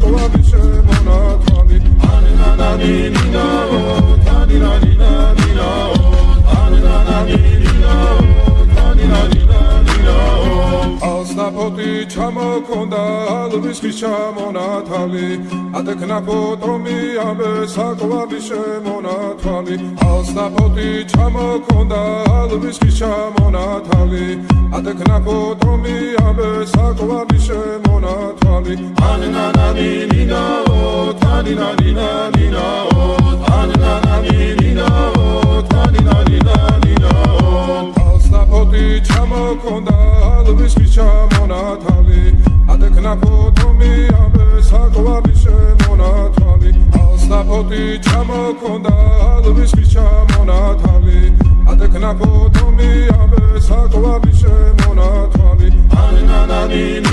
საკვარი შემონათვალი ანანანინინაო თანინანინანინაო ანანანინინაო თანინანინანინაო ალსნაფოთი ჩამოქონდა ალვის ხის ჩამონათვალი ატექნა ფოტომი ამე საკვარი შემონათვალი ალსნაფოთი ჩამოქონდა ალვის ხის ჩამონათვალი ატექნა ფოტომი ამე საკვარი შემონათვალი ანანანინინაო თანინანინანინაო ანანანინინაო თანინანინანინაო ალსნაფოთი ჩამოქონდა ალვის ხის ჩამონათვალი ატექნა ფოტომი ამე საკვარი შემონათვალი ალსნაფოთი ჩამოქონდა ალვის ხის ჩამონათვალი ატექნა ფოტომი ამე საკვარი შემონათვალი ანანანინინაო